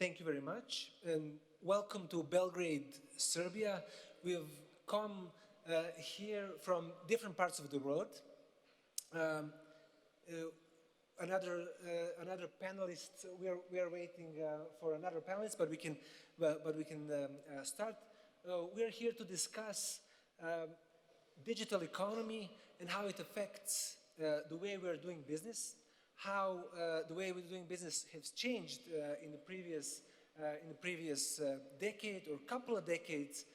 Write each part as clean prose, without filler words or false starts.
Thank you very much, and welcome to Belgrade, Serbia. We've come here from different parts of the world. Um, another panelist. We are waiting for another panelist, but we can start. We are here to discuss digital economy and how it affects the way we are doing business. How the way we're doing business has changed in the previous decade or couple of decades,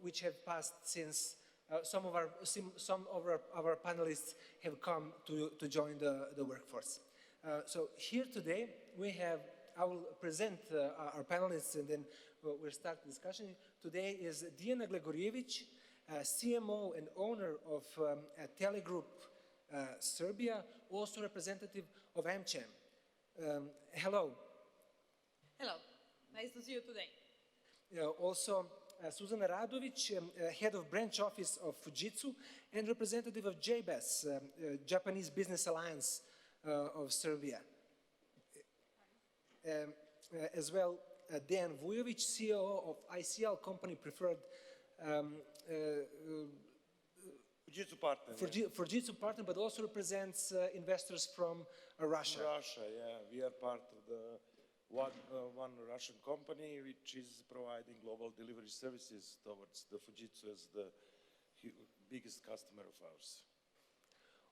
which have passed since some of our panelists have come to join the workforce. So here today I will present our panelists and then we'll start the discussion. Today is Dijana Gligorijević, CMO and owner of Telegroup Serbia, also representative of AmCham. Hello. Hello, nice to see you today. Also, Suzana Radović, head of branch office of Fujitsu and representative of JBAS, Japanese Business Alliance of Serbia. As well, Dejan Vujović, CEO of ICL Company Preferred Fujitsu partner. Fujitsu partner, but also represents investors from Russia. Russia, yeah. We are part of the one Russian company which is providing global delivery services towards the Fujitsu as the biggest customer of ours.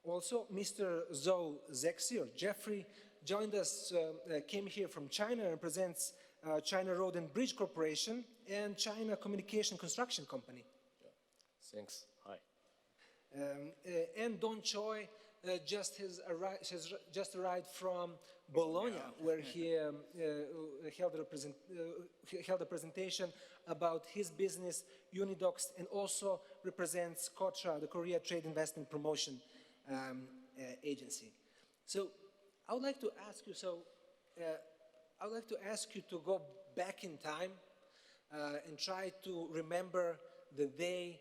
Also, Mr. Zhou Zexi, or Jeffrey, joined us, came here from China and represents China Road and Bridge Corporation and China Communication Construction Company. Yeah. Thanks. Hi. And Don Choi has just arrived from Bologna, where he held a presentation about his business, Unidocs, and also represents KOTRA, the Korea Trade Investment Promotion Agency. So I would like to ask you. I would like to ask you to go back in time and try to remember the day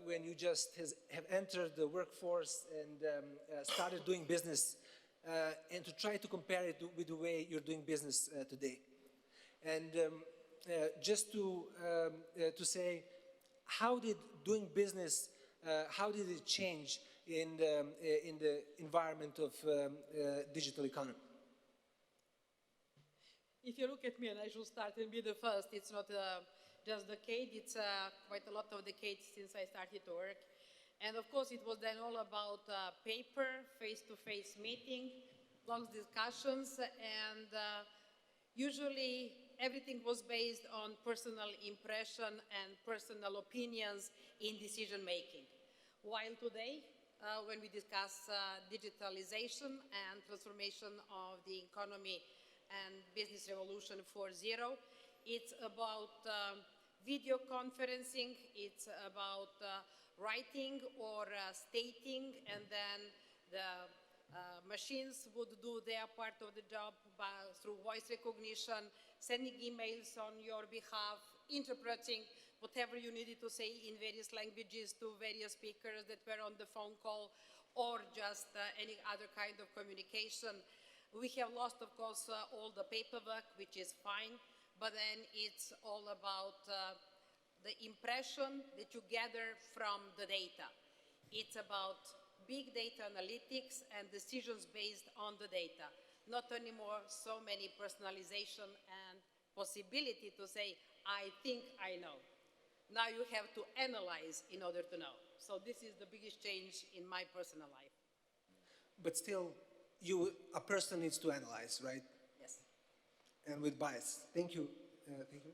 when you just have entered the workforce and started doing business, and to try to compare it with the way you're doing business today. And just to say, how did doing business, how did it change in the environment of digital economy? If you look at me, and I should start and be the first, it's not just a decade, it's quite a lot of decades since I started to work. And of course, it was then all about paper, face-to-face meeting, long discussions, and usually everything was based on personal impression and personal opinions in decision-making. While today, when we discuss digitalization and transformation of the economy and business revolution 4.0, it's about video conferencing, it's about writing or stating, and then the machines would do their part of the job through voice recognition, sending emails on your behalf, interpreting whatever you needed to say in various languages to various speakers that were on the phone call, or just any other kind of communication. We have lost, of course, all the paperwork, which is fine, but then it's all about the impression that you gather from the data. It's about big data analytics and decisions based on the data. Not anymore so many personalization and possibility to say, I think I know. Now you have to analyze in order to know. So this is the biggest change in my personal life. But still, a person needs to analyze, right? Yes. And with bias. Thank you. Thank you.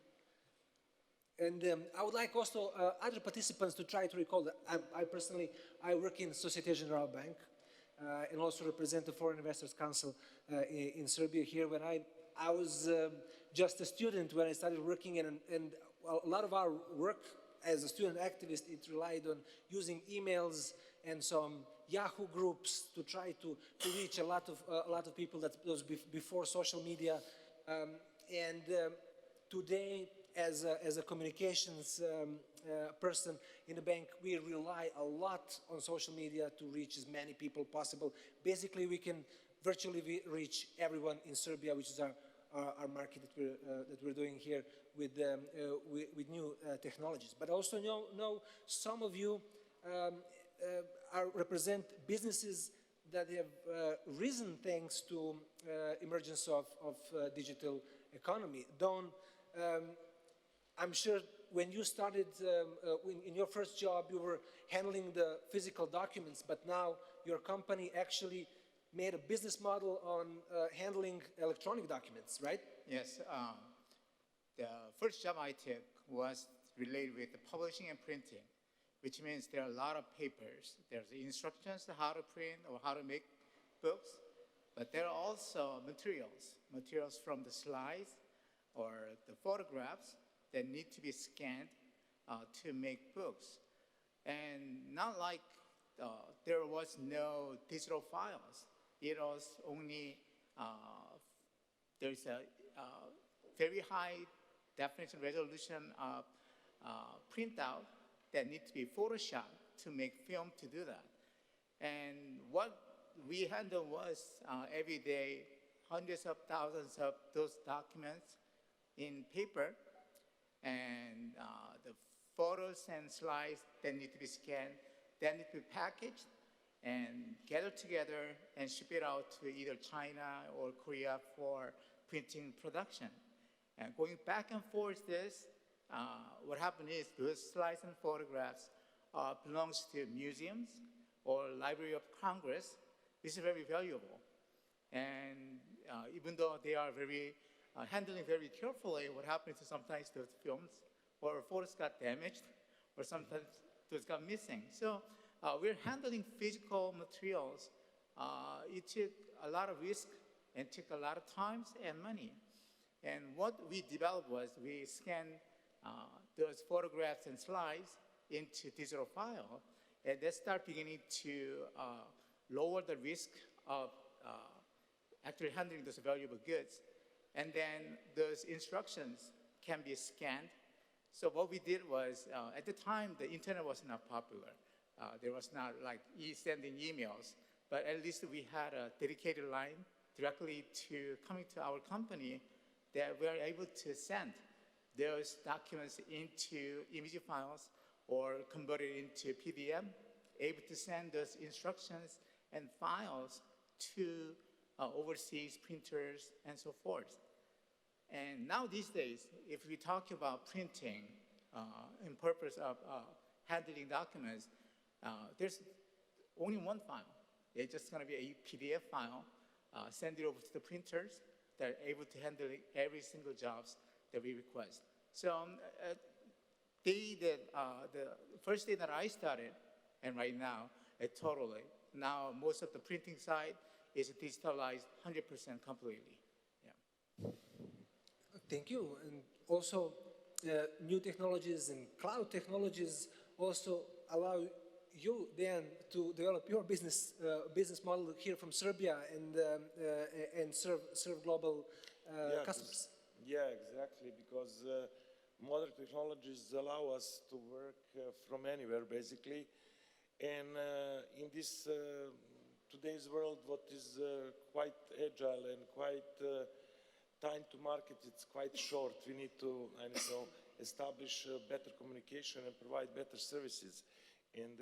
And I would like also other participants to try to recall that I personally work in Societe Generale Bank and also represent the Foreign Investors Council in Serbia here. When I was just a student when I started working, and a lot of our work as a student activist, it relied on using emails and some Yahoo groups to try to reach a lot of people. That was before social media, and today, as a communications person in the bank, we rely a lot on social media to reach as many people possible. Basically, we can virtually reach everyone in Serbia, which is our market that we're doing here with new technologies. But I also know some of you represent businesses that have risen thanks to emergence of digital economy. Don, I'm sure when you started in your first job, you were handling the physical documents, but now your company actually made a business model on handling electronic documents, right? Yes. The first job I took was related with the publishing and printing, which means there are a lot of papers. There's instructions on how to print or how to make books, but there are also materials from the slides or the photographs that need to be scanned to make books. And not like there was no digital files. It was only, there's a very high definition resolution printout that need to be photoshopped to make film to do that. And what we handled was every day, hundreds of thousands of those documents in paper, and the photos and slides that need to be scanned, that need to be packaged and gathered together and ship it out to either China or Korea for printing production. And going back and forth this, what happened is those slides and photographs belongs to museums or Library of Congress. This is very valuable. And even though they are very handling very carefully, what happens is sometimes those films or photos got damaged or sometimes those got missing. So we're handling physical materials. It took a lot of risk and took a lot of time and money. And what we developed was we scanned those photographs and slides into digital file, and they start beginning to lower the risk of actually handling those valuable goods. And then those instructions can be scanned. So what we did was, at the time, the internet was not popular. There was not like sending emails, but at least we had a dedicated line directly to coming to our company that we are able to send those documents into image files or convert it into PDF, able to send those instructions and files to overseas printers and so forth. And now these days, if we talk about printing in purpose of handling documents, there's only one file. It's just going to be a PDF file. Send it over to the printers that are able to handle every single jobs that we request. So the first day that I started, and right now, totally. Now most of the printing side is digitalized 100% completely. Yeah. Thank you. And also, new technologies and cloud technologies also allow you then to develop your business model here from Serbia and serve global customers. Yeah, exactly, because modern technologies allow us to work from anywhere, basically. And in this today's world, what is quite agile and quite time to market, it's quite short. We need to establish better communication and provide better services. And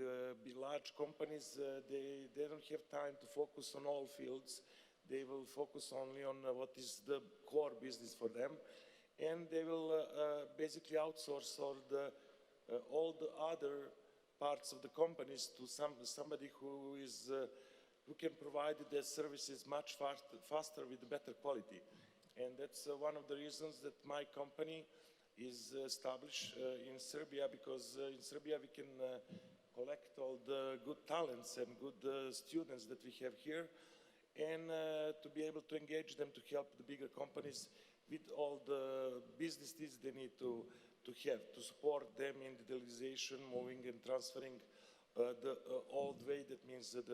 large companies, they don't have time to focus on all fields. They will focus only on what is the core business for them. And they will basically outsource all the other parts of the companies to somebody who can provide their services much faster with better quality. And that's one of the reasons that my company is established in Serbia, because in Serbia we can collect all the good talents and good students that we have here, and to be able to engage them to help the bigger companies with all the business needs they need to have, to support them in digitalization, moving and transferring the old way. That means that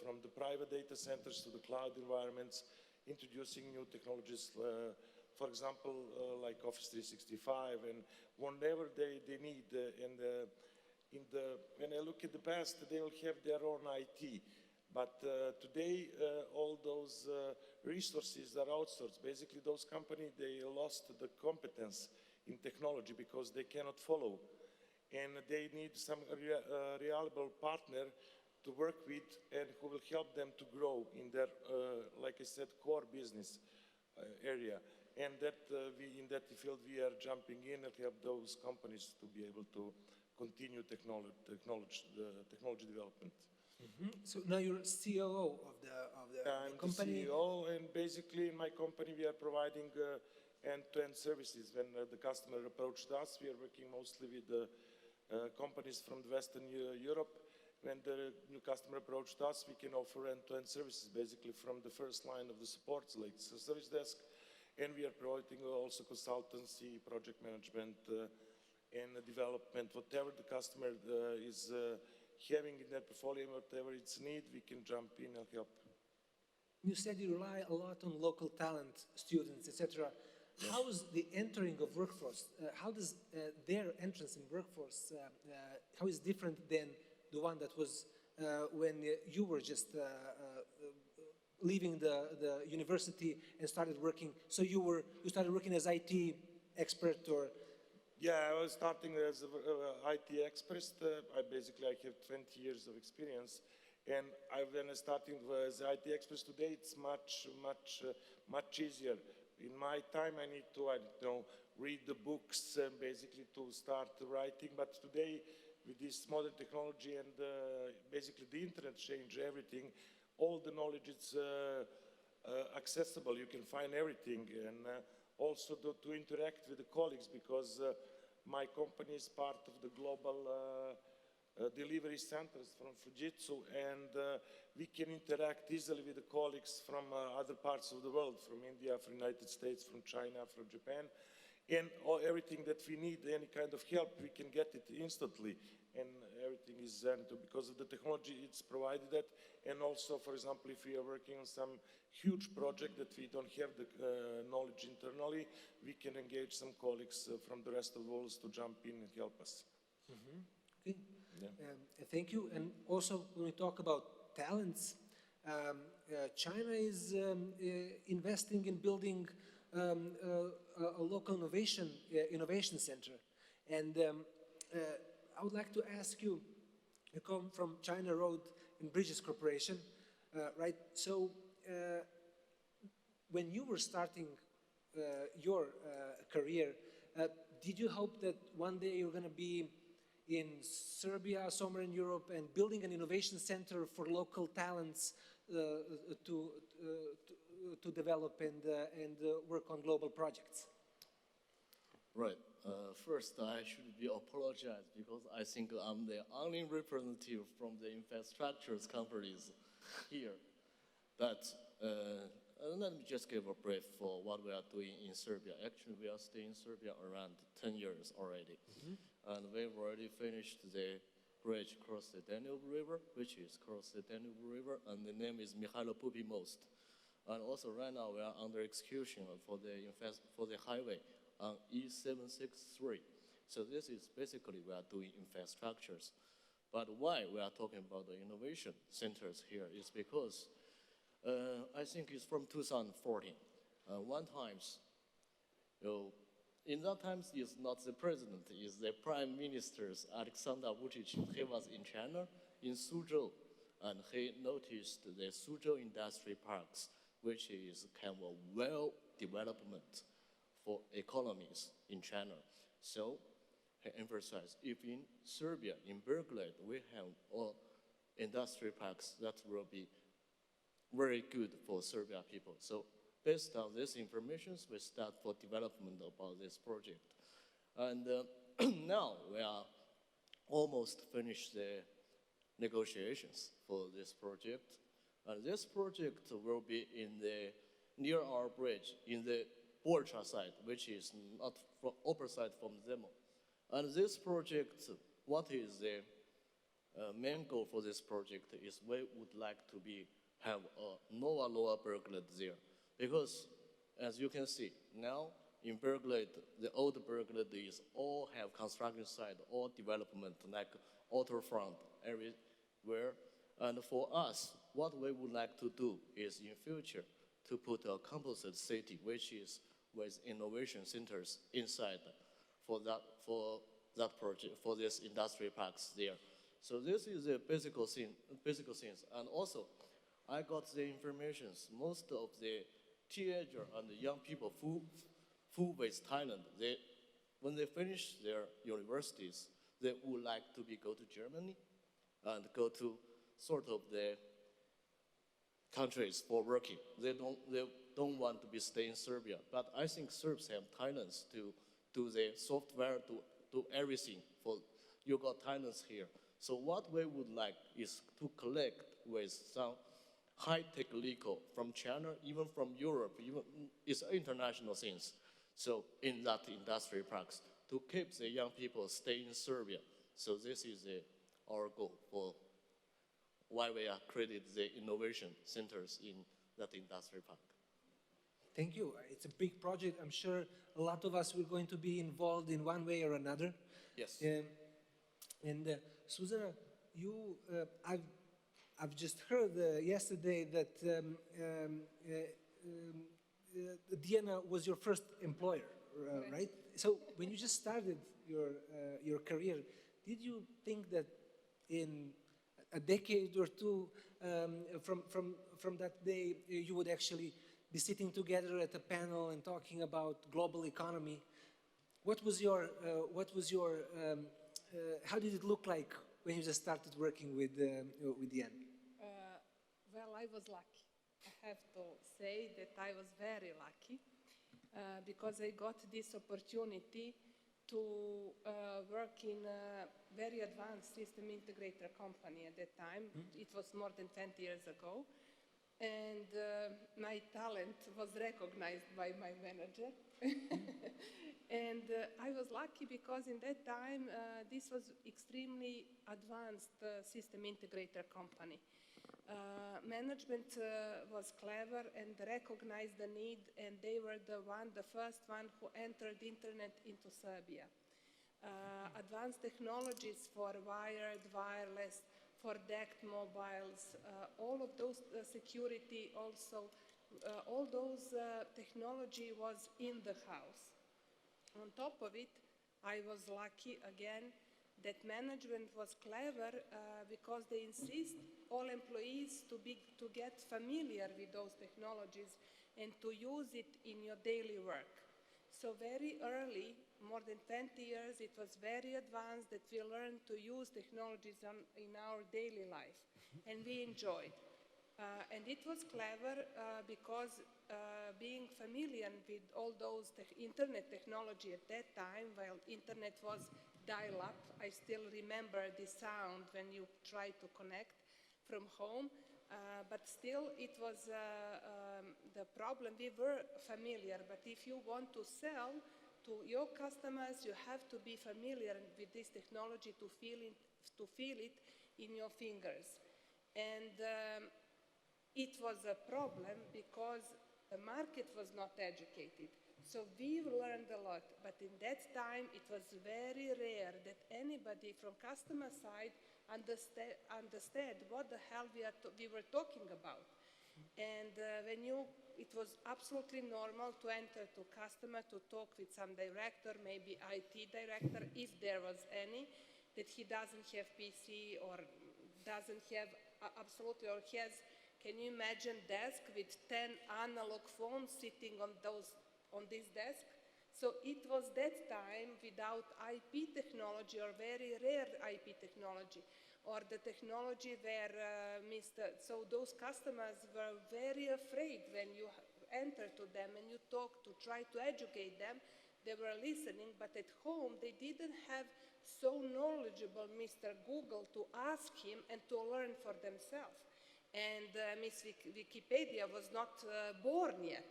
from the private data centers to the cloud environments, introducing new technologies, for example, like Office 365, and whatever they need. When I look at the past, they will have their own IT. But today, all those resources are outsourced. Basically, those companies, they lost the competence in technology because they cannot follow. And they need some reliable partner to work with and who will help them to grow in their, like I said, core business area. And that in that field we are jumping in and help those companies to be able to continue technology development. So now you're COO of the I'm company. the CEO, and basically in my company we are providing end-to-end services. When the customer approached us, we are working mostly with the companies from the Western Europe. When the new customer approached us, we can offer end-to-end services, basically from the first line of the support, like the service desk, and we are providing also consultancy, project management, and development. Whatever the customer is having in their portfolio, whatever its need, we can jump in and help. You said you rely a lot on local talent, students, etc. How is the entering of workforce? How does their entrance in workforce, how is different than the one that was when you were just leaving the university and started working? So you started working as IT expert, or? Yeah, I was starting as an IT expert. I have 20 years of experience. And when I started as an IT expert today, it's much easier. In my time, I need to, read the books basically to start writing. But today, with this modern technology and basically the internet changed everything, all the knowledge is accessible. You can find everything. And also to interact with the colleagues, because my company is part of the global delivery centers from Fujitsu, and we can interact easily with the colleagues from other parts of the world, from India, from United States, from China, from Japan, and everything that we need, any kind of help, we can get it instantly, and everything is because of the technology, it's provided that. And also, for example, if we are working on some huge project that we don't have the knowledge internally, we can engage some colleagues from the rest of the world to jump in and help us. Okay. Yeah. Thank you. And also, when we talk about talents, China is investing in building a local innovation center. And I would like to ask you, you come from China Road and Bridges Corporation, right? So when you were starting your career, did you hope that one day you're going to be in Serbia, somewhere in Europe, and building an innovation center for local talents to develop and work on global projects? Right. First, I should be apologized because I think I'm the only representative from the infrastructures companies here. But let me just give a brief for what we are doing in Serbia. Actually, we are staying in Serbia around 10 years already. And we've already finished the bridge across the Danube River, which is across the Danube River, and the name is Mihailo Pupi Most. And also right now we are under execution for the highway on E763. So this is basically we are doing infrastructures. But why we are talking about the innovation centers here is because I think it's from 2014. One times, in that times, it's not the president, it's the prime minister, Alexander Vucic. He was in China, in Suzhou, and he noticed the Suzhou industry parks, which is kind of a well-development for economies in China. So he emphasized, if in Serbia, in Belgrade, we have all industry parks, that will be very good for Serbia people. So based on this information, we start for development about this project. And now we are almost finished the negotiations for this project. And this project will be in the near our bridge, in the Bolcha side, which is not from opposite from Zemo. And this project, what is the main goal for this project is we would like to have a lower Belgrade there. Because, as you can see, now in Belgrade, the old Belgrade is all have construction site, all development, like waterfront, everywhere. And for us, what we would like to do is in future, to put a composite city, which is with innovation centers inside for that project, for this industry parks there. So this is the basic things. And also, I got the information. Most of the teenager and the young people who with Thailand, when they finish their universities, they would like to go to Germany and go to sort of the countries for working. They don't want to stay in Serbia. But I think Serbs have talents to do the software, to do everything. You got talents here. So what we would like is to collect with some high-tech legal from China, even from Europe, it's international things. So in that industry parks, to keep the young people stay in Serbia. So this is our goal for why we have created the innovation centers in that industry park. Thank you. It's a big project. I'm sure a lot of us were going to be involved in one way or another. Yes. Susanna, I've just heard yesterday that Diana was your first employer, right? So when you just started your career, did you think that in a decade or two from that day you would actually be sitting together at a panel and talking about global economy? What was your how did it look like when you just started working with Diane? Well, I was lucky. I have to say that I was very lucky because I got this opportunity to work in a very advanced system integrator company at that time. It was more than 20 years ago. And my talent was recognized by my manager. And I was lucky because in that time, this was extremely advanced system integrator company. Management was clever and recognized the need, and they were the first one who entered internet into Serbia. Advanced technologies for wired, wireless, for DECT mobiles, all of those security also, all those technology was in the house. On top of it, I was lucky again that management was clever because they insist all employees to get familiar with those technologies and to use it in your daily work. So very early, more than 20 years, it was very advanced that we learned to use technologies in our daily life, and we enjoyed. And it was clever because being familiar with all those internet technology at that time, while internet was dial-up, I still remember the sound when you try to connect from home, but still it was the problem. We were familiar, but if you want to sell to your customers, you have to be familiar with this technology to feel it in your fingers. And it was a problem because the market was not educated. So we learned a lot, but in that time it was very rare that anybody from customer side understood what the hell we were talking about. And it was absolutely normal to enter to customer to talk with some director, maybe IT director, if there was any, that he doesn't have PC or doesn't have absolutely, or he has. Can you imagine desk with 10 analog phones sitting on this desk? So it was that time without IP technology or very rare IP technology, or the technology where so those customers were very afraid when you enter to them and you talk to try to educate them. They were listening, but at home they didn't have so knowledgeable Mr. Google to ask him and to learn for themselves. And Miss Wikipedia was not born yet.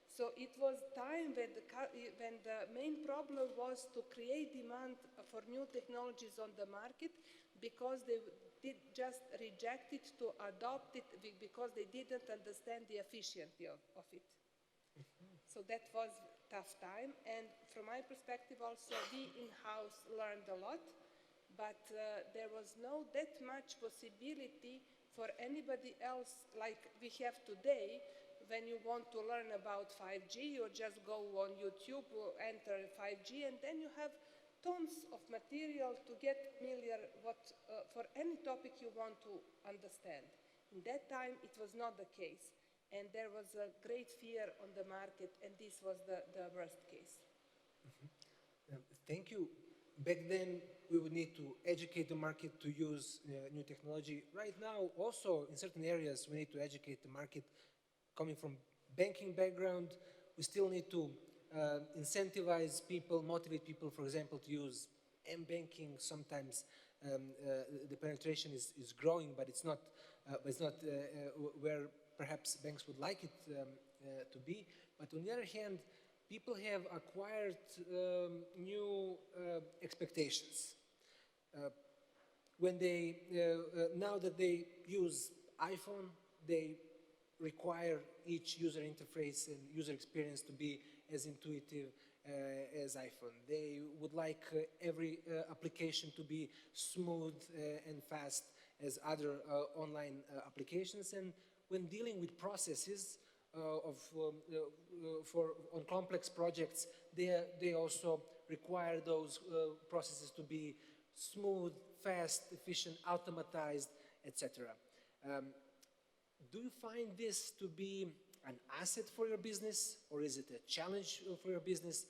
So it was time when the main problem was to create demand for new technologies on the market because they did just reject it to adopt it because they didn't understand the efficiency of it. So that was a tough time. And from my perspective also, we in-house learned a lot, but there was no that much possibility for anybody else like we have today, when you want to learn about 5G, you just go on YouTube, enter 5G, and then you have tons of material to get familiar for any topic you want to understand. In that time, it was not the case. And there was a great fear on the market, and this was the worst case. Thank you. Back then, we would need to educate the market to use new technology. Right now, also in certain areas, we need to educate the market. Coming from banking background, we still need to incentivize people, motivate people, for example, to use m-banking. Sometimes the penetration is growing, but it's not where perhaps banks would like it to be. But on the other hand, people have acquired new expectations. When they, now that they use iPhone, they require each user interface and user experience to be as intuitive as iPhone. They would like every application to be smooth and fast as other online applications. And when dealing with processes on complex projects, they also require those processes to be smooth, fast, efficient, automatized, etc. Do you find this to be an asset for your business, or is it a challenge for your business?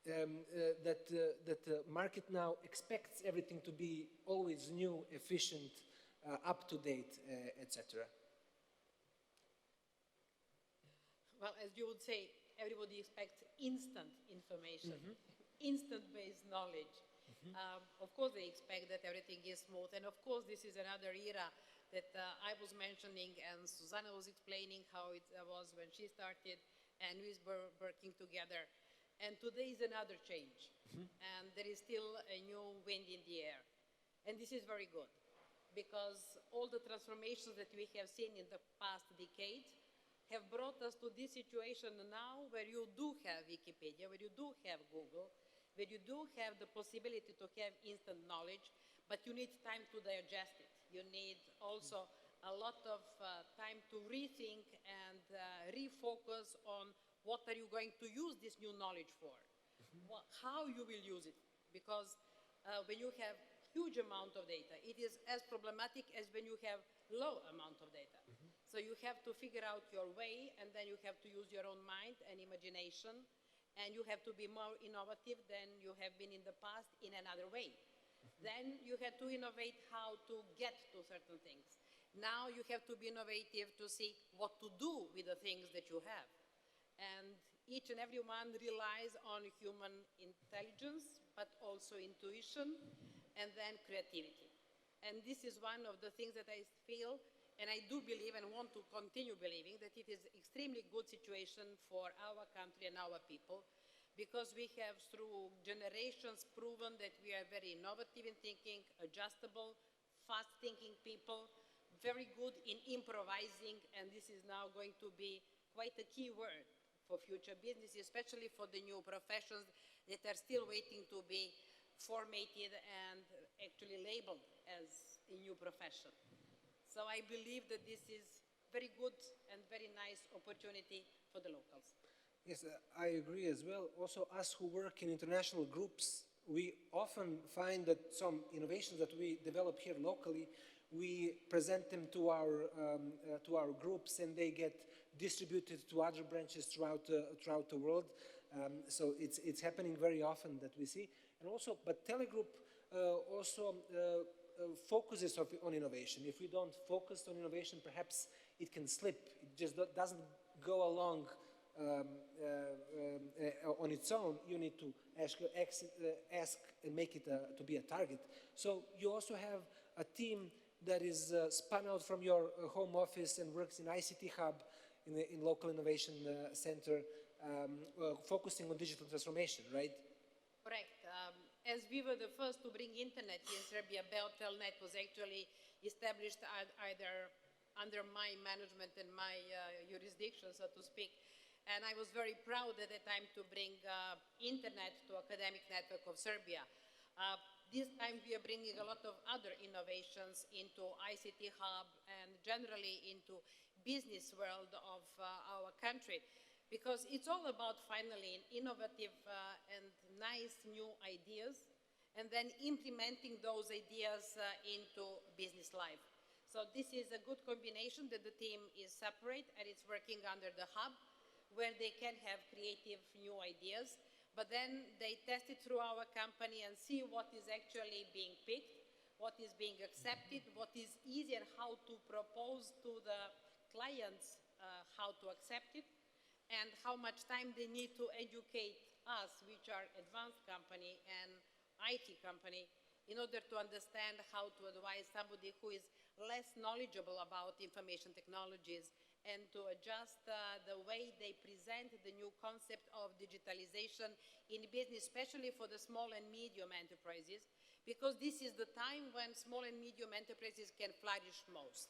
That the market now expects everything to be always new, efficient, up to date, etc. Well, as you would say, everybody expects instant information, instant-based knowledge. Of course, they expect that everything is smooth. And of course, this is another era that I was mentioning, and Susanna was explaining how it was when she started, and we were working together. And today is another change. And there is still a new wind in the air. And this is very good, because all the transformations that we have seen in the past decade have brought us to this situation now where you do have Wikipedia, where you do have Google, where you do have the possibility to have instant knowledge, but you need time to digest it. You need also a lot of time to rethink and refocus on what are you going to use this new knowledge for, how you will use it, because when you have huge amount of data, it is as problematic as when you have low amount of data. So you have to figure out your way, and then you have to use your own mind and imagination, and you have to be more innovative than you have been in the past in another way. Then you have to innovate how to get to certain things. Now you have to be innovative to see what to do with the things that you have. And each and every one relies on human intelligence, but also intuition, and then creativity. And this is one of the things that I feel, and I do believe and want to continue believing, that it is extremely good situation for our country and our people, because we have through generations proven that we are very innovative in thinking, adjustable, fast thinking people, very good in improvising, and this is now going to be quite a key word for future business, especially for the new professions that are still waiting to be formatted and actually labeled as a new profession. So I believe that this is very good and very nice opportunity for the locals. Yes, I agree as well. Also, us who work in international groups, we often find that some innovations that we develop here locally, we present them to our groups, and they get distributed to other branches throughout the world. So it's happening very often that we see. And also, but Telegroup also focuses on innovation. If we don't focus on innovation, perhaps it can slip. It just doesn't go along on its own. You need to ask and make it to be a target. So you also have a team that is spun out from your home office and works in ICT Hub, in local innovation center, focusing on digital transformation, right? Correct. As we were the first to bring internet in Serbia, Beltelnet was actually established either under my management and my jurisdiction, so to speak. And I was very proud at the time to bring internet to academic network of Serbia. This time we are bringing a lot of other innovations into ICT Hub and generally into business world of our country, because it's all about finally innovative and nice new ideas, and then implementing those ideas into business life. So this is a good combination that the team is separate and it's working under the hub where they can have creative new ideas, but then they test it through our company and see what is actually being picked, what is being accepted, what is easy and how to propose to the clients how to accept it, and how much time they need to educate us, which are advanced company and IT company, in order to understand how to advise somebody who is less knowledgeable about information technologies and to adjust the way they present the new concept of digitalization in business, especially for the small and medium enterprises, because this is the time when small and medium enterprises can flourish most,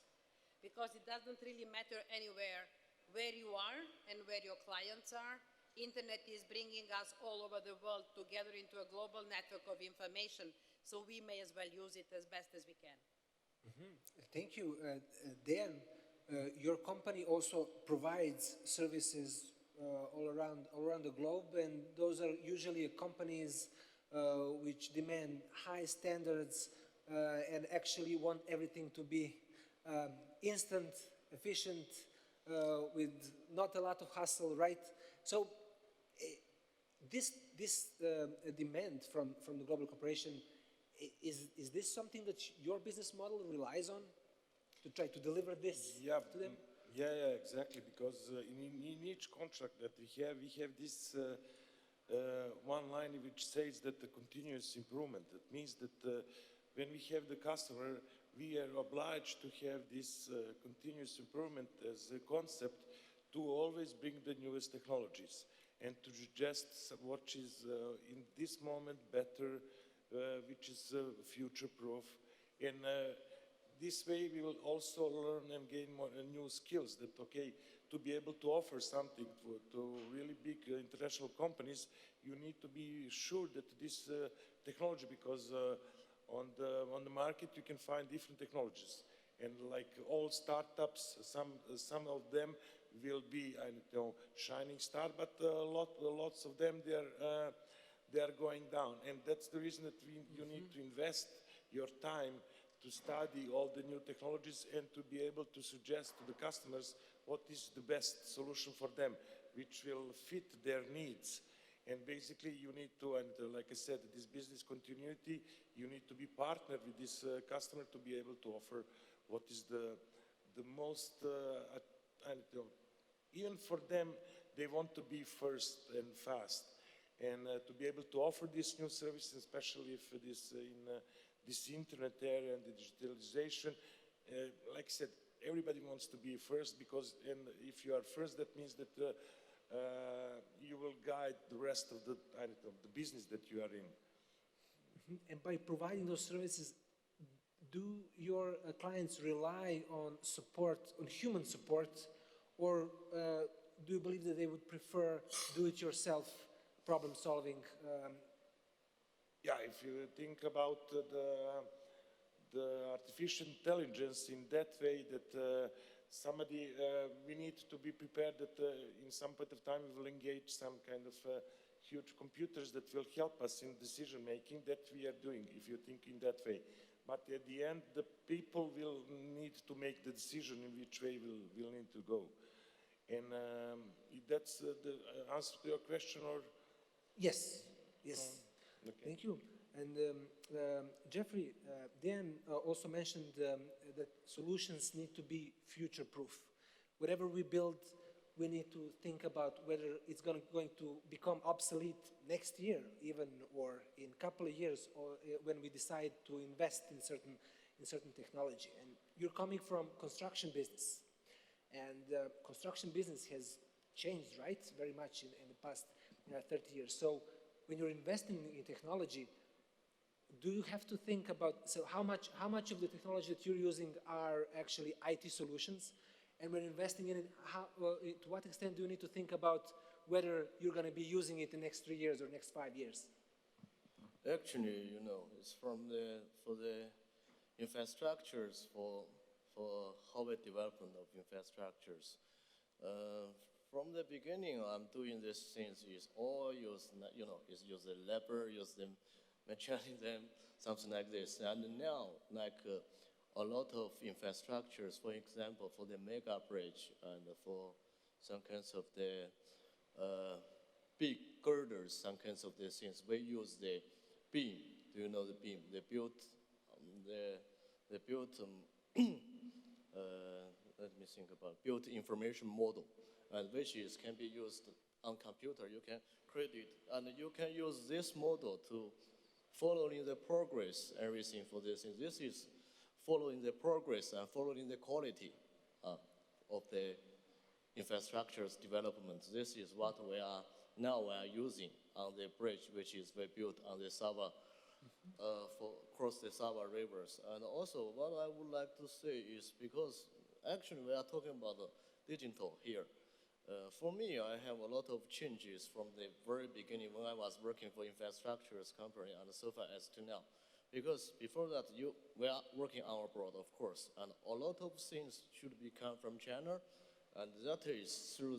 because it doesn't really matter anywhere where you are and where your clients are. Internet is bringing us all over the world together into a global network of information, so we may as well use it as best as we can. Thank you. Dan, your company also provides services all around the globe, and those are usually companies which demand high standards and actually want everything to be instant, efficient, with not a lot of hustle, right? So this demand from the global corporation, is this something that your business model relies on to try to deliver this to them? Yeah, exactly. Because in each contract that we have this one line which says that the continuous improvement. That means that when we have the customer, we are obliged to have this continuous improvement as a concept to always bring the newest technologies and to suggest what is in this moment better, which is future-proof. And this way we will also learn and gain more new skills that, okay, to be able to offer something to really big international companies, you need to be sure that this technology, because on the market you can find different technologies. And like all startups, some of them will be, I don't know, shining star, but lots of them, they are going down. And that's the reason that you need to invest your time to study all the new technologies and to be able to suggest to the customers what is the best solution for them, which will fit their needs. And basically you need to, and like I said, this business continuity, you need to be partnered with this customer to be able to offer what is the most, and even for them, they want to be first and fast. And to be able to offer these new services, especially if it is in this internet area and the digitalization, like I said, everybody wants to be first, because if you are first, that means that you will guide the rest of the business that you are in. And by providing those services, do your clients rely on support, on human support, or do you believe that they would prefer do-it-yourself problem solving? Yeah, if you think about the artificial intelligence in that way, that we need to be prepared that in some point of time we will engage some kind of huge computers that will help us in decision making. That we are doing, if you think in that way. But at the end, the people will need to make the decision in which way we'll need to go. And that's the answer to your question, or? Yes. Okay. Thank you. And Jeffrey, Dan also mentioned that solutions need to be future-proof. Whatever we build, we need to think about whether it's going to become obsolete next year even, or in a couple of years, or when we decide to invest in certain technology. And you're coming from construction business, and construction business has changed, right, very much in the past 30 years. So when you're investing in technology, do you have to think about, so how much of the technology that you're using are actually IT solutions? And when investing in it, to what extent do you need to think about whether you're going to be using it in the next 3 years or next 5 years? Actually, it's for the infrastructures for for hardware development of infrastructures. From the beginning, I'm doing these things is all use, is use the labor, use the mechanism, something like this. And now, like a lot of infrastructures, for example, for the mega bridge and for some kinds of the big girders, some kinds of these things, we use the beam. Do you know the beam? They built let me think about built information model, and which can be used on computer. You can create it, and you can use this model to following the progress, everything for this. This is following the progress and following the quality of the infrastructure's development. This is what we are using on the bridge, which is we built on the Sava, for across the Sava rivers. And also, what I would like to say is because actually we are talking about digital here. For me, I have a lot of changes from the very beginning when I was working for infrastructures company and so far as to now. Because before that, we are working on abroad, of course, and a lot of things should come from China, and that is through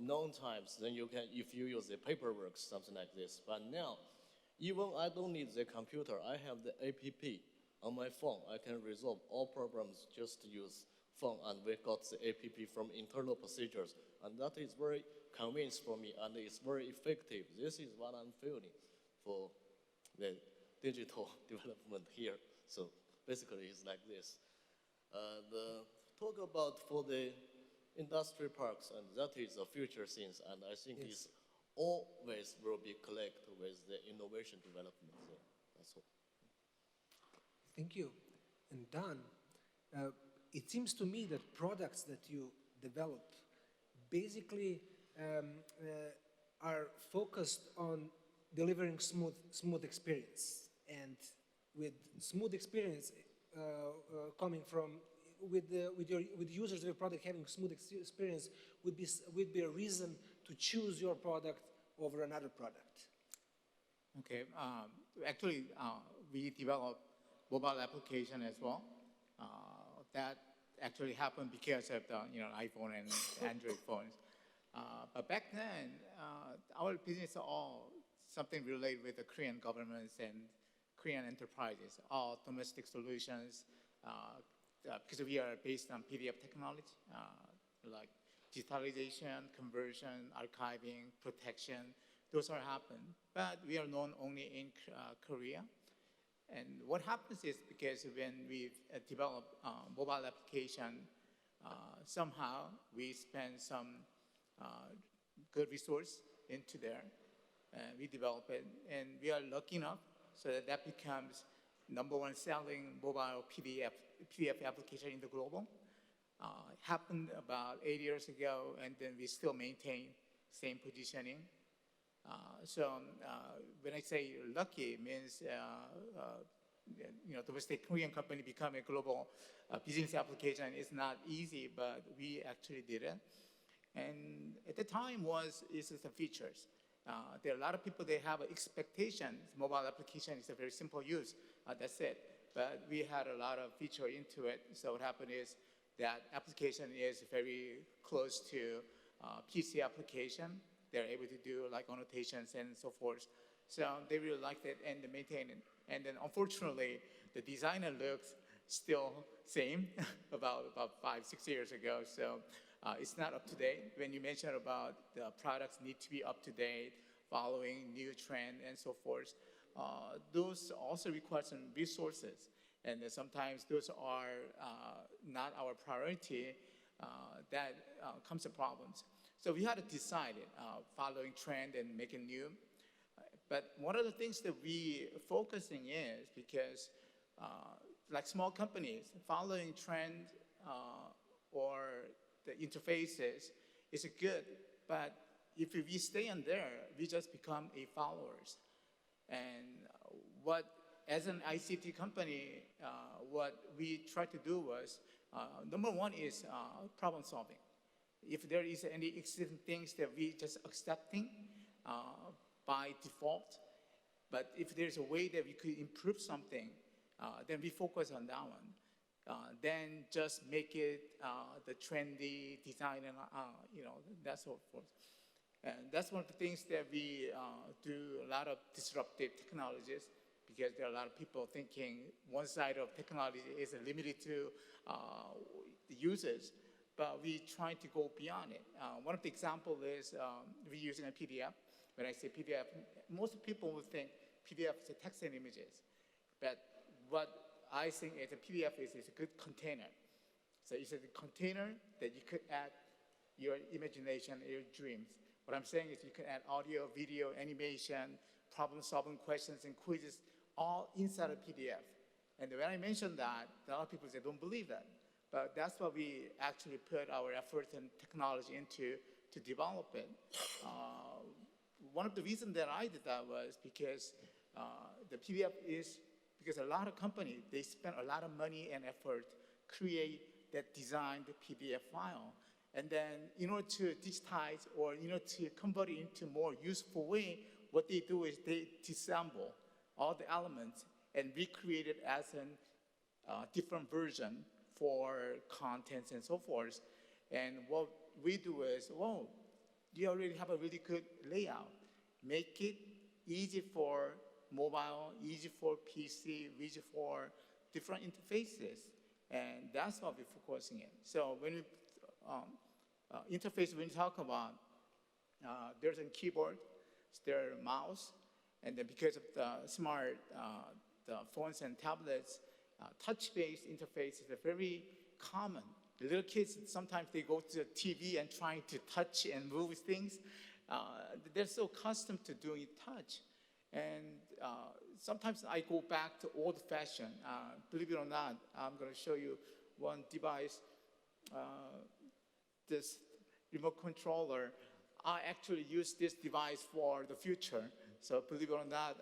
known times. Then you can, if you use the paperwork, something like this. But now, even I don't need the computer. I have the app on my phone. I can resolve all problems just use phone, and we got the app from internal procedures, and that is very convinced for me, and it's very effective. This is what I'm feeling for the digital development here. So basically, it's like this. The talk about for the industry parks, and that is a future things, and I think it's always will be connected with the innovation development. So that's all. Thank you. And Dan, it seems to me that products that you develop basically are focused on delivering smooth experience, and with smooth experience coming from with users of your product having smooth experience would be a reason to choose your product over another product. Okay, actually, we developed mobile application as well. That actually happened because of the iPhone and Android phones. But back then, our business all something related with the Korean governments and Korean enterprises, all domestic solutions, because we are based on PDF technology, like digitalization, conversion, archiving, protection. Those are happened, but we are known only in Korea. And what happens is because when we develop mobile application, somehow we spend some good resource into there, and we develop it, and we are lucky enough so that becomes #1 selling mobile PDF application in the global. Happened about 8 years ago, and then we still maintain same positioning. So when I say lucky, it means domestic Korean company become a global business application is not easy, but we actually did it. And at the time is the features. There are a lot of people, they have expectations. Mobile application is a very simple use. That's it. But we had a lot of feature into it. So what happened is that application is very close to PC application. They're able to do like annotations and so forth. So they really liked it and they maintain it. And then unfortunately, the designer looks still same about 5-6 years ago. So it's not up to date. When you mentioned about the products need to be up to date, following new trend and so forth, those also require some resources. And sometimes those are not our priority. That comes to problems. So we had to decide following trend and making new. But one of the things that we focusing is because like small companies, following trend or the interfaces is good, but if we stay on there, we just become a followers. And as an ICT company, what we try to do was, #1 is problem solving. If there is any existing things that we just accepting by default, but if there's a way that we could improve something, then we focus on that one. than just make it the trendy design and that sort of forth. And that's one of the things that we do a lot of disruptive technologies, because there are a lot of people thinking one side of technology is limited to the users, but we try to go beyond it. One of the examples is we're using a PDF. When I say PDF, most people would think PDF is text and images, but what I think is a PDF is a good container. So it's a container that you could add your imagination, your dreams. What I'm saying is you can add audio, video, animation, problem-solving questions and quizzes all inside a PDF. And when I mentioned that, a lot of people say, don't believe that. But that's what we actually put our efforts and technology into to develop it. One of the reasons that I did that was because the PDF is, because a lot of companies, they spend a lot of money and effort create that designed PDF file. And then in order to digitize or to convert it into more useful way, what they do is they disassemble all the elements and recreate it as a different version for contents and so forth. And what we do is, well, you already have a really good layout. Make it easy for mobile, easy for PC, easy for different interfaces. And that's what we're focusing in. So when we interface, when you talk about, there's a keyboard, there's a mouse, and then because of the smart the phones and tablets, touch-based interface is very common. The little kids, sometimes they go to the TV and trying to touch and move things. They're so accustomed to doing touch. And sometimes I go back to old-fashioned. Believe it or not, I'm going to show you one device. This remote controller. I actually use this device for the future. So believe it or not,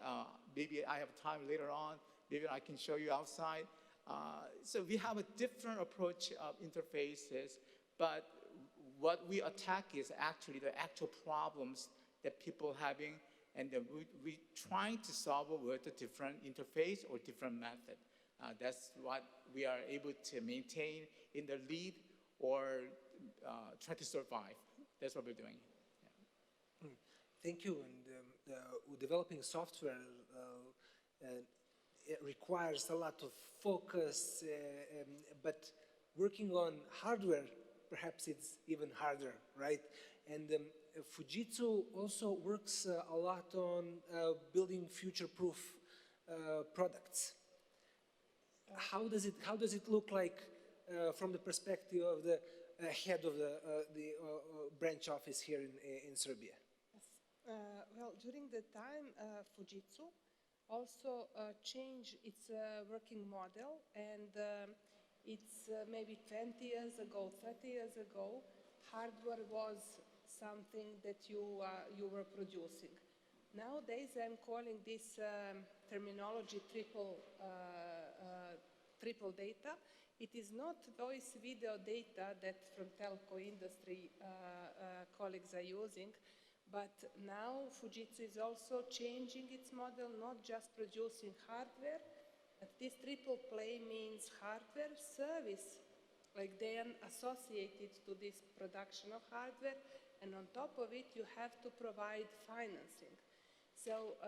maybe I have time later on. Maybe I can show you outside. So we have a different approach of interfaces, but what we attack is actually the actual problems that people are having, and then we trying to solve it with a different interface or different method. That's what we are able to maintain in the lead or try to survive. That's what we're doing. Yeah. Thank you. And developing software it requires a lot of focus, but working on hardware, perhaps it's even harder, right? And Fujitsu also works a lot on building future-proof products. How does it look like from the perspective of the head of the branch office here in Serbia? Yes. Well, during the time, Fujitsu also changed its working model, and it's maybe 20 years ago, 30 years ago, hardware was something that you were producing. Nowadays, I'm calling this terminology triple data. It is not voice video data that from telco industry colleagues are using, but now Fujitsu is also changing its model, not just producing hardware, but this triple play means hardware, service, like they are associated to this production of hardware, and on top of it you have to provide financing. So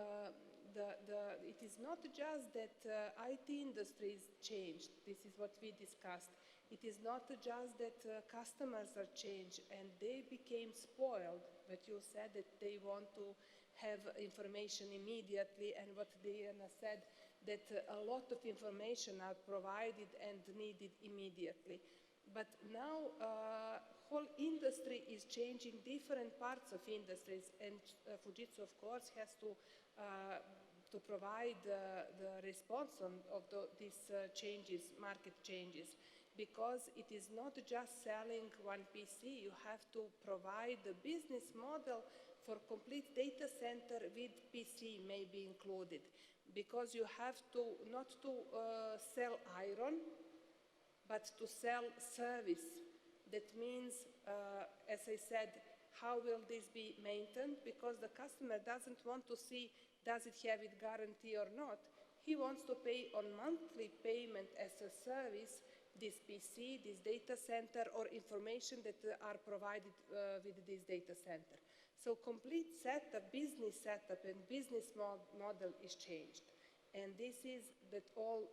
it is not just that IT industries changed, this is what we discussed. It is not just that customers are changed and they became spoiled, but you said that they want to have information immediately, and what Diana said, that a lot of information are provided and needed immediately. But now whole industry is changing, different parts of industries, and Fujitsu, of course, has to provide the response of these changes, market changes. Because it is not just selling one PC, you have to provide the business model for complete data center with PC may be included. Because you have to, not to sell iron, but to sell service. That means, as I said, how will this be maintained? Because the customer doesn't want to see, does it have it guarantee or not? He wants to pay on monthly payment as a service this PC, this data center, or information that are provided with this data center. So complete setup, business setup and business model is changed. And this is that all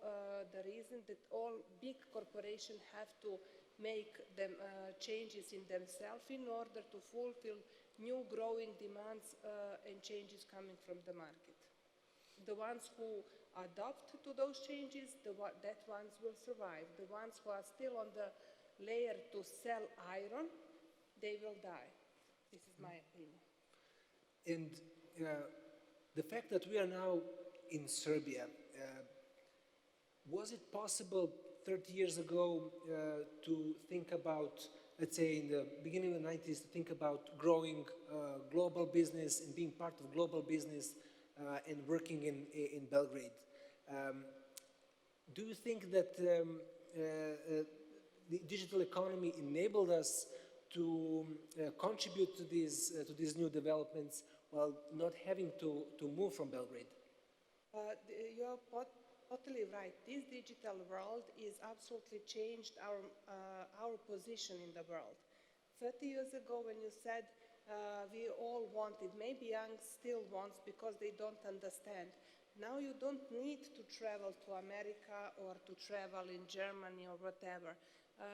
the reason that all big corporations have to make them changes in themselves in order to fulfill new growing demands and changes coming from the market. The ones who adapt to those changes, that ones will survive. The ones who are still on the layer to sell iron, they will die. This is my opinion. And the fact that we are now in Serbia, was it possible 30 years ago to think about, let's say in the beginning of the 90s, to think about growing global business and being part of global business and working in Belgrade? Do you think that the digital economy enabled us to contribute to these new developments while not having to move from Belgrade? You're totally right. This digital world is absolutely changed our position in the world. 30 years ago when you said we all wanted, maybe young still wants because they don't understand. Now you don't need to travel to America or to travel in Germany or whatever.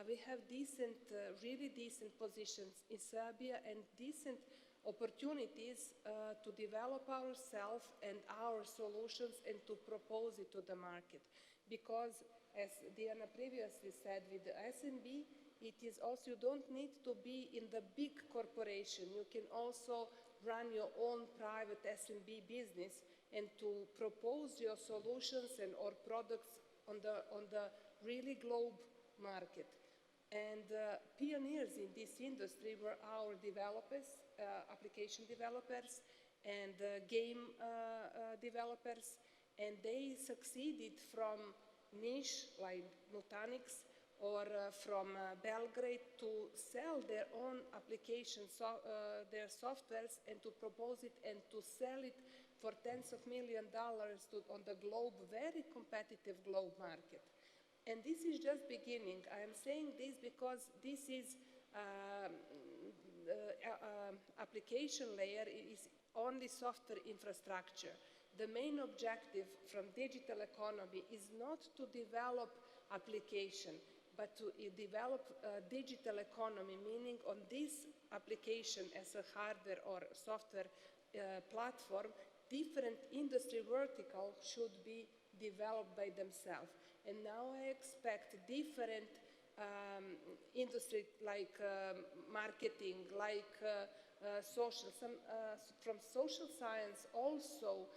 We have decent, really decent positions in Serbia and decent opportunities to develop ourselves and our solutions and to propose it to the market. Because as Diana previously said, with the SMB, it is also, you don't need to be in the big corporation. You can also run your own private SMB business and to propose your solutions and or products on the really globe market. And pioneers in this industry were our developers, application developers and game developers, and they succeeded from niche like Nutanix or from Belgrade to sell their own applications, their softwares, and to propose it and to sell it for tens of millions of dollars on the globe, very competitive globe market. And this is just beginning. I am saying this because this is application layer is only software infrastructure. The main objective from digital economy is not to develop application, but to develop a digital economy, meaning on this application as a hardware or software platform, different industry verticals should be developed by themselves. And now I expect different industry like marketing, like social, from social science also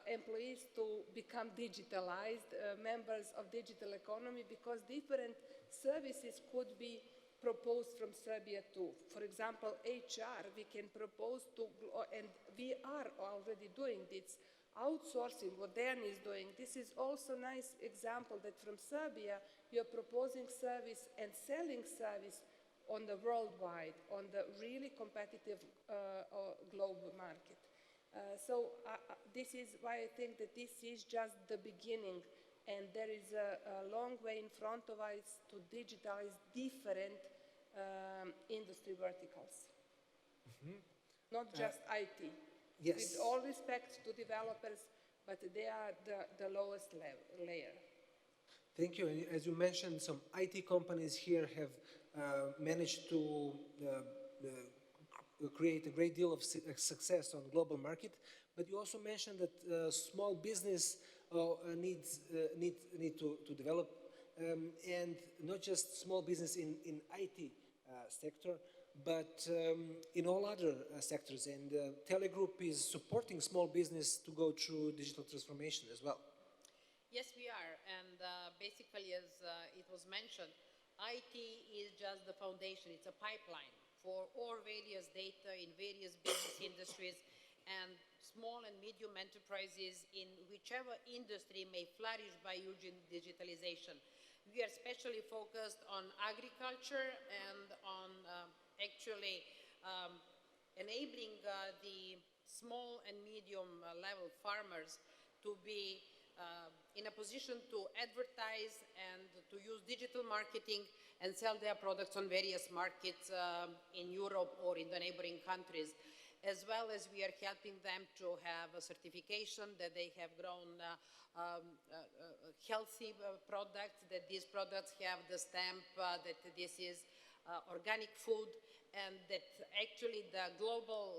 employees to become digitalized, members of digital economy, because different services could be proposed from Serbia too. For example, HR, we can propose to, and we are already doing this, outsourcing, what Dan is doing. This is also a nice example that from Serbia, we are proposing service and selling service on the worldwide, on the really competitive global market. So this is why I think that this is just the beginning, and there is a long way in front of us to digitalize different industry verticals, not just IT. Yes. With all respect to developers, but they are the lowest layer. Thank you. And as you mentioned, some IT companies here have managed to create a great deal of success on the global market. But you also mentioned that small business need to develop, and not just small business in IT sector, but in all other sectors. And Telegroup is supporting small business to go through digital transformation as well. Yes, we are. And basically, as it was mentioned, IT is just the foundation. It's a pipeline for all various data in various business industries and small and medium enterprises in whichever industry may flourish by using digitalization. We are especially focused on agriculture and on actually enabling the small and medium level farmers to be in a position to advertise and to use digital marketing and sell their products on various markets in Europe or in the neighboring countries. As well as we are helping them to have a certification that they have grown healthy products, that these products have the stamp that this is organic food, and that actually the global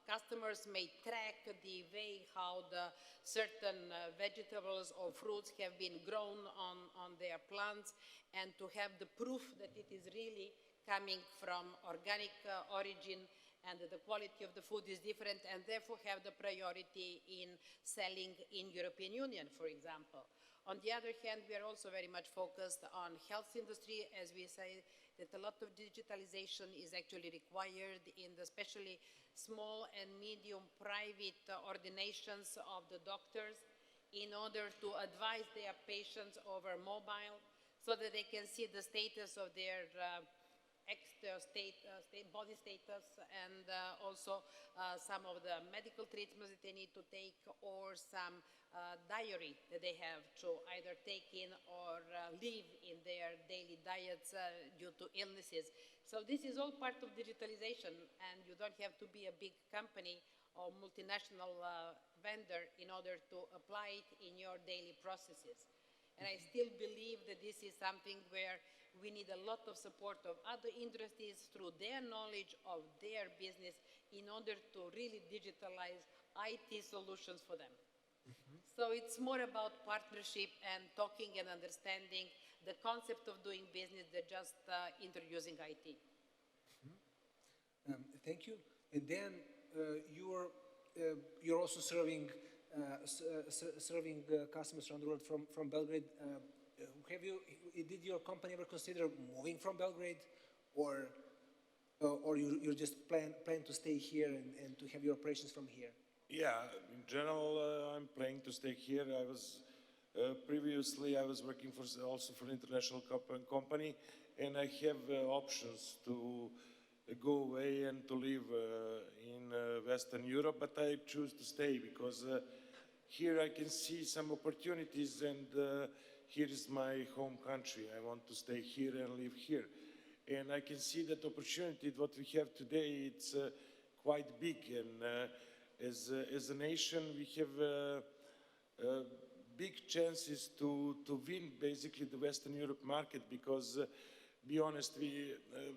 customers may track the way how the certain vegetables or fruits have been grown on their plants, and to have the proof that it is really coming from organic origin and that the quality of the food is different, and therefore have the priority in selling in European Union, for example. On the other hand, we are also very much focused on health industry, as we say that a lot of digitalization is actually required in the especially small and medium private ordinations of the doctors in order to advise their patients over mobile so that they can see the status of their body status, and also some of the medical treatments that they need to take, or some diary that they have to either take in or leave in their daily diets due to illnesses. So this is all part of digitalization, and you don't have to be a big company or multinational vendor in order to apply it in your daily processes. And I still believe that this is something where we need a lot of support of other industries through their knowledge of their business in order to really digitalize IT solutions for them. So it's more about partnership and talking and understanding the concept of doing business than just introducing IT. Thank you. And then you're also serving customers around the world from Belgrade. Did your company ever consider moving from Belgrade, or you just plan to stay here and to have your operations from here? Yeah, in general, I'm planning to stay here. I was previously I was working also for an international company, and I have options to go away and to live in Western Europe, but I choose to stay because here I can see some opportunities, and here is my home country. I want to stay here and live here. And I can see that opportunity, what we have today, it's quite big. And as a nation, we have big chances to win basically the Western Europe market because, be honest,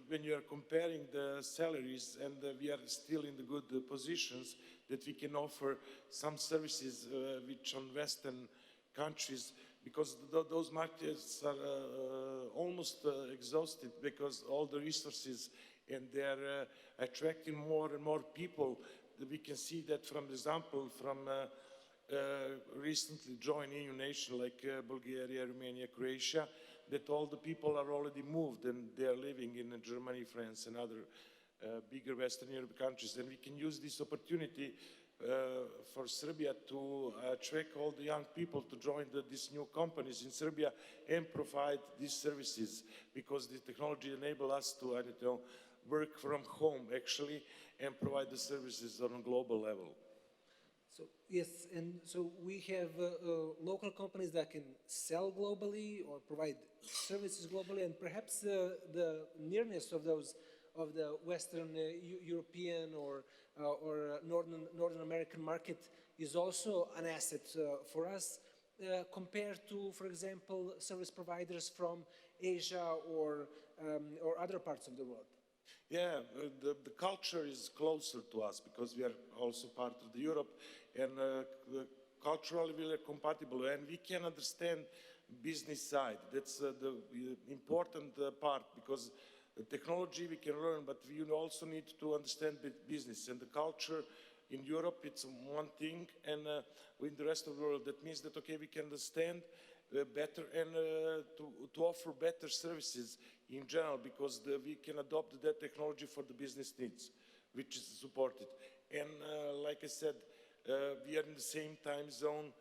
when you are comparing the salaries, and we are still in the good positions that we can offer some services which on Western countries, because those markets are almost exhausted because all the resources, and they're attracting more and more people. We can see that from example from recently joined EU nation like Bulgaria, Romania, Croatia, that all the people are already moved and they are living in Germany, France, and other bigger Western Europe countries. And we can use this opportunity for Serbia to attract all the young people to join these new companies in Serbia and provide these services, because the technology enables us to, I don't know, work from home actually and provide the services on a global level. So yes, and so we have local companies that can sell globally or provide services globally, and perhaps the nearness of those of the Western European or Northern American market is also an asset for us compared to, for example, service providers from Asia or other parts of the world. Yeah, the culture is closer to us because we are also part of the Europe, and culturally we are compatible, and we can understand business side. That's the important part, because the technology we can learn, but we also need to understand the business and the culture. In Europe, it's one thing, and in the rest of the world, that means that, okay, we can understand better and to offer better services in general, because we can adopt that technology for the business needs, which is supported. And like I said, we are in the same time zone.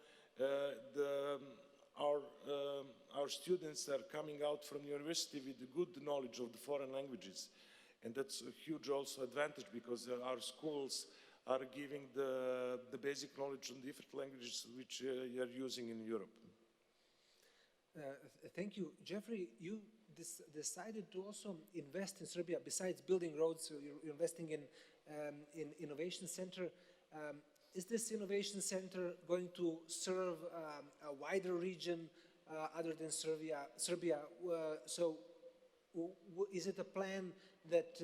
Our students are coming out from university with a good knowledge of the foreign languages. And that's a huge also advantage, because our schools are giving the basic knowledge on different languages which you are using in Europe. Thank you. Jeffrey, you decided to also invest in Serbia. Besides building roads, so you're investing in innovation center. Is this innovation center going to serve a wider region other than Serbia? Is it a plan that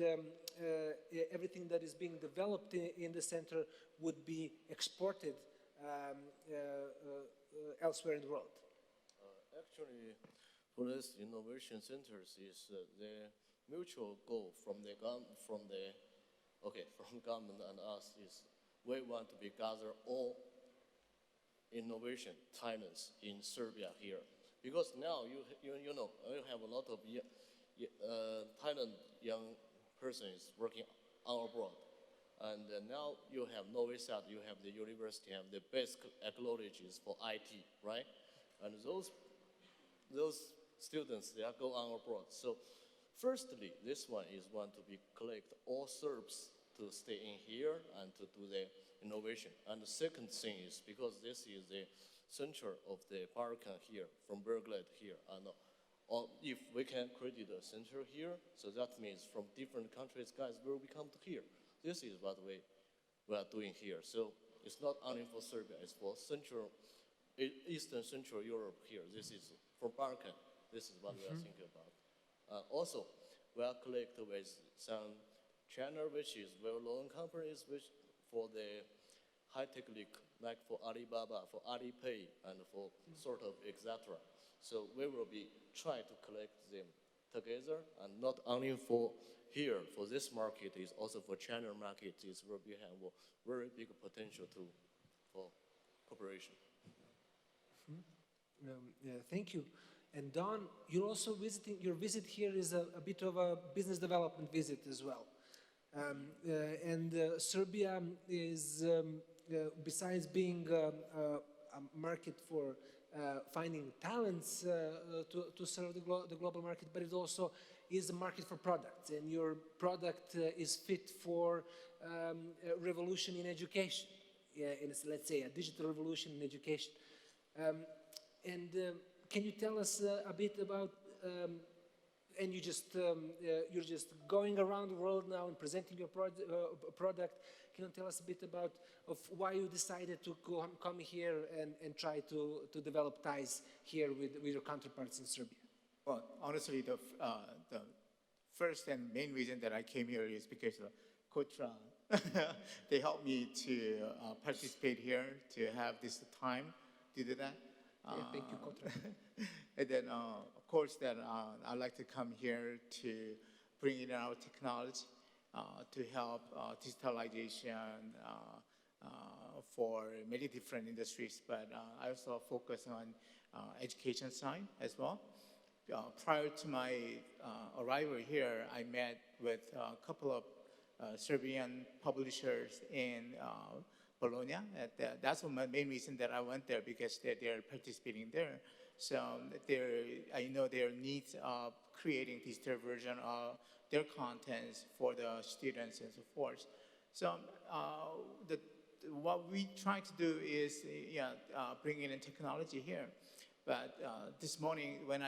everything that is being developed in the center would be exported elsewhere in the world? Actually, for this innovation centers is the mutual goal from the government and us is we want to be gather all innovation talents in Serbia here, because now you have a lot of talent young persons working on abroad, and now you have Novi Sad, you have the university, have the best technologies for IT, right? And those students, they are go on abroad. So firstly, this one is want to be collect all Serbs to stay in here and to do the innovation. And the second thing is because this is the center of the Balkan here, from Belgrade here. And if we can create a center here, so that means from different countries, guys will come to here. This is what we are doing here. So it's not only for Serbia, it's for Eastern Central Europe here. This is for Balkan. This is what we are thinking about. Also, we are connected with some China, which is well-known companies, which for the high-tech like for Alibaba, for Alipay, and for sort of etc. So we will be trying to collect them together, and not only for here, for this market, is also for China market, is will be have a very big potential for cooperation. Thank you. And Don, you're also visiting. Your visit here is a bit of a business development visit as well. Serbia is, besides being a market for finding talents to serve the global market, but it also is a market for products. And your product is fit for a revolution in education. Let's say a digital revolution in education. Can you tell us a bit about? And you're just going around the world now and presenting your product. Can you tell us a bit about why you decided to come here and try to develop ties here with your counterparts in Serbia? Well, honestly, the first and main reason that I came here is because of Kotra. They helped me to participate here, to have this time to do that. Thank you, Kotra. And then, of course, that I'd like to come here to bring in our technology to help digitalization for many different industries. But I also focus on education side as well. Prior to my arrival here, I met with a couple of Serbian publishers in Bologna. That's my main reason that I went there, because they're participating there. So I know their needs of creating digital version of their contents for the students and so forth. So what we try to do is bring in technology here. But this morning, when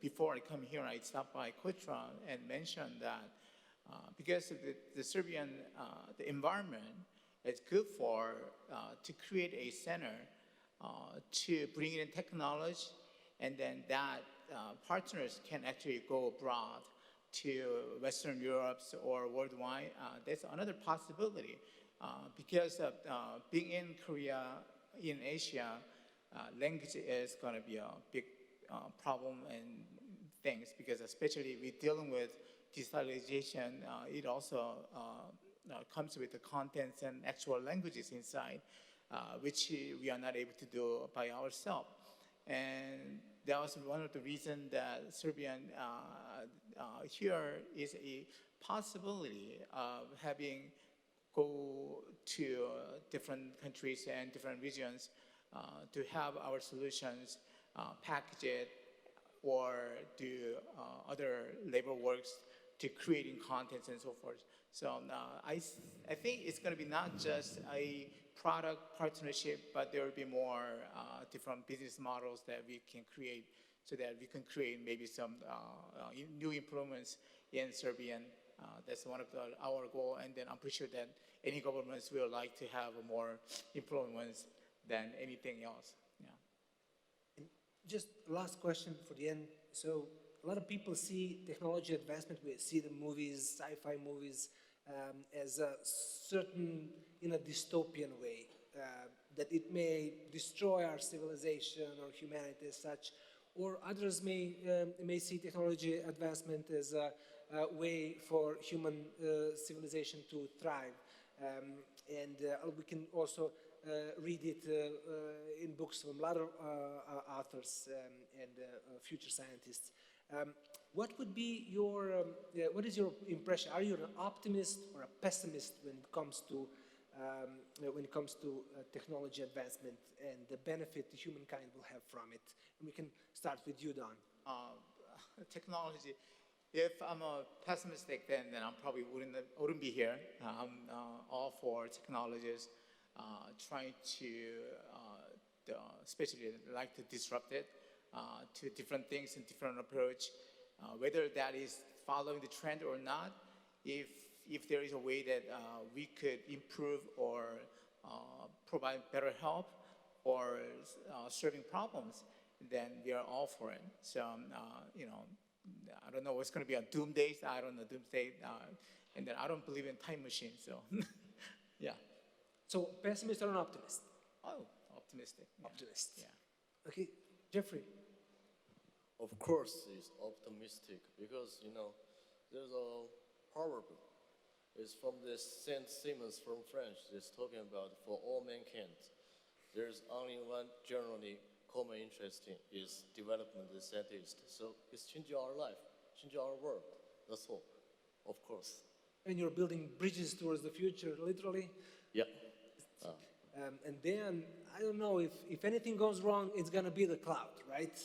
before I come here, I stopped by Kotra and mentioned that because of the Serbian the environment, it's good for to create a center to bring in technology, and then that partners can actually go abroad to Western Europe or worldwide. That's another possibility because of being in Korea, in Asia, language is going to be a big problem and things, because especially we're dealing with digitalization, it also comes with the contents and actual languages inside, which we are not able to do by ourselves. And that was one of the reasons that Serbian here is a possibility of having go to different countries and different regions to have our solutions package it or do other labor works to creating contents and so forth. So I think it's going to be not just a product partnership, but there will be more different business models that we can create so that we can create maybe some new improvements in Serbian. That's one of our goal, and then I'm pretty sure that any governments will like to have more improvements than anything else. Yeah. Just last question for the end. So a lot of people see technology advancement, we see the movies, sci-fi movies, as a certain, in a dystopian way, that it may destroy our civilization or humanity as such, or others may see technology advancement as a way for human civilization to thrive. And we can also read it in books from a lot of authors and future scientists. What would be your, what is your impression? Are you an optimist or a pessimist when it comes to technology advancement and the benefit humankind will have from it? And we can start with you, Don. Technology. If I'm a pessimistic, then I probably wouldn't be here. I'm all for technologies, trying to, especially like to disrupt it to different things and different approach. Whether that is following the trend or not, if there is a way that we could improve or provide better help or serving problems, then we are all for it. So, you know, I don't know what's going to be on doomsday. I don't know doomsday, and then I don't believe in time machines. So, yeah. So, pessimist or an optimist? Oh, optimistic. Yeah. Optimist. Yeah. Okay, Jeffrey. Of course, it's optimistic because, you know, there's a proverb. It's from this Saint Simons from French. It's talking about for all mankind, there's only one generally common interest in is development and scientist. So it's changing our life, changing our world. That's all, of course. And you're building bridges towards the future, literally. Yeah. And then, I don't know, if anything goes wrong, it's going to be the cloud, right?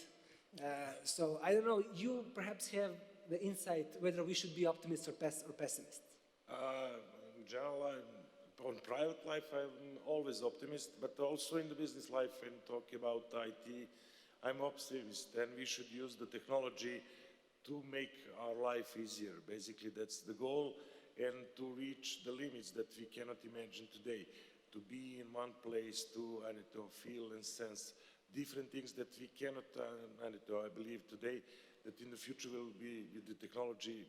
So I don't know, you perhaps have the insight whether we should be optimists or pessimists. In general, on private life, I'm always optimist, but also in the business life, when talking about IT, I'm optimist, and we should use the technology to make our life easier. Basically, that's the goal, and to reach the limits that we cannot imagine today. To be in one place, to feel and sense different things that we cannot, I believe today, that in the future will be, with the technology,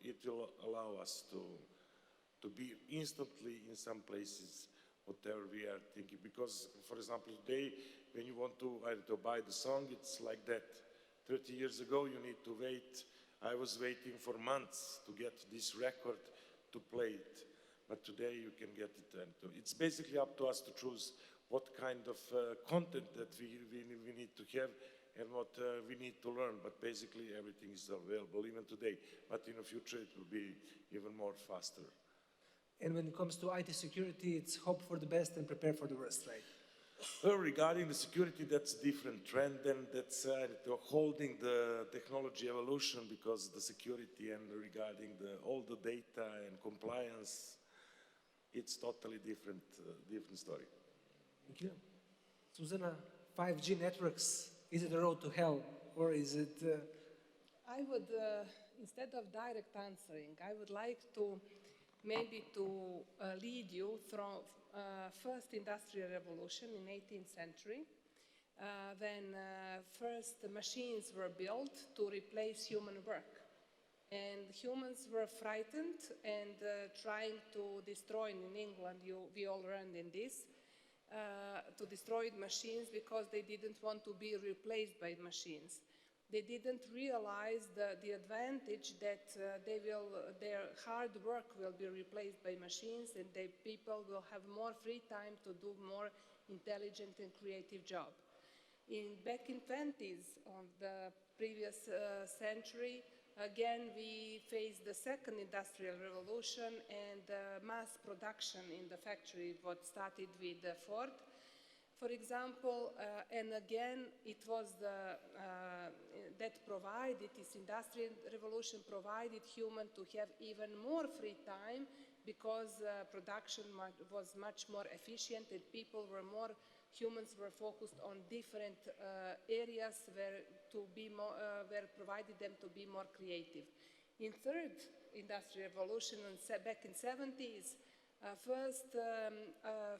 it will allow us to be instantly in some places, whatever we are thinking. Because, for example, today, when you want to buy the song, it's like that. 30 years ago, you need to wait. I was waiting for months to get this record to play it. But today you can get it. And it's basically up to us to choose what kind of content that we need to have and what we need to learn. But basically everything is available even today. But in the future it will be even more faster. And when it comes to IT security, it's hope for the best and prepare for the worst, right? Well, regarding the security, that's a different trend, and that's holding the technology evolution, because the security and regarding all the data and compliance, it's totally different story. Thank you. Susanna, 5G networks, is it a road to hell, or is it... I would, instead of direct answering, I would like to maybe to lead you through first industrial revolution in 18th century, when first machines were built to replace human work. And humans were frightened and trying to destroy, in England, we all learned in this, to destroy machines because they didn't want to be replaced by machines. They didn't realize the advantage that their hard work will be replaced by machines, and people will have more free time to do more intelligent and creative job. Back in 20s of the previous century, again, we faced the second industrial revolution and mass production in the factory, what started with Ford. For example, and again, it was that provided, this industrial revolution provided human to have even more free time because production was much more efficient and humans were focused on different areas where provided them to be more creative. In third industrial revolution back in 70s,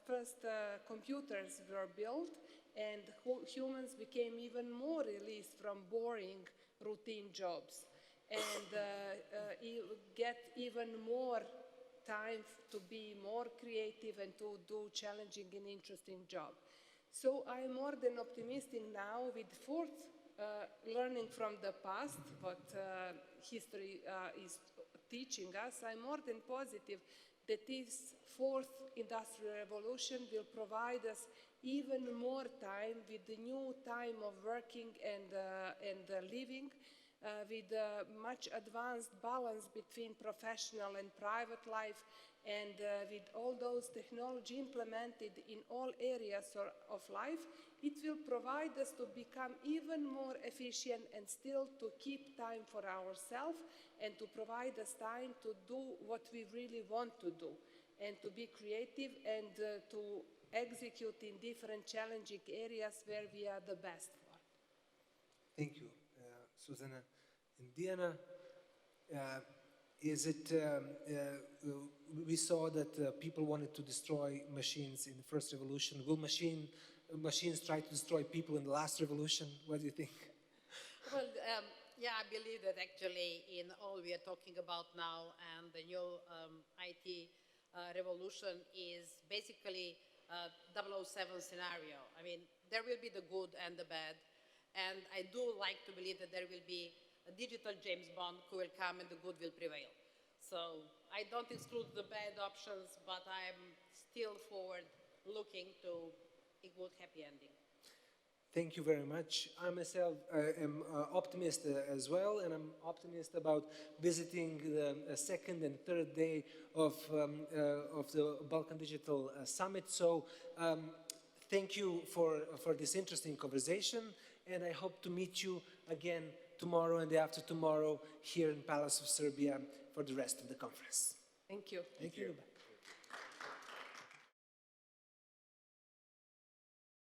first computers were built and humans became even more released from boring routine jobs and get even more time to be more creative and to do challenging and interesting job. So I'm more than optimistic now with fourth learning from the past, what history is teaching us. I'm more than positive that this fourth industrial revolution will provide us even more time with the new time of working and living, with a much advanced balance between professional and private life, and with all those technology implemented in all areas of life, it will provide us to become even more efficient and still to keep time for ourselves and to provide us time to do what we really want to do and to be creative and to execute in different challenging areas where we are the best for. Thank you, Susanna. And Diana, we saw that people wanted to destroy machines in the first revolution. Will machines try to destroy people in the last revolution? What do you think? Well, yeah, I believe that actually in all we are talking about now and the new IT revolution is basically 007 scenario. I mean, there will be the good and the bad. And I do like to believe that there will be a digital James Bond who will come and the good will prevail. So I don't exclude the bad options, but I'm still forward looking to a good, happy ending. Thank you very much. I myself am optimist as well, and I'm optimist about visiting the second and third day of the Balkan Digital Summit. So thank you for this interesting conversation, and I hope to meet you again tomorrow and the after tomorrow here in Palace of Serbia for the rest of the conference. Thank you. Thank you.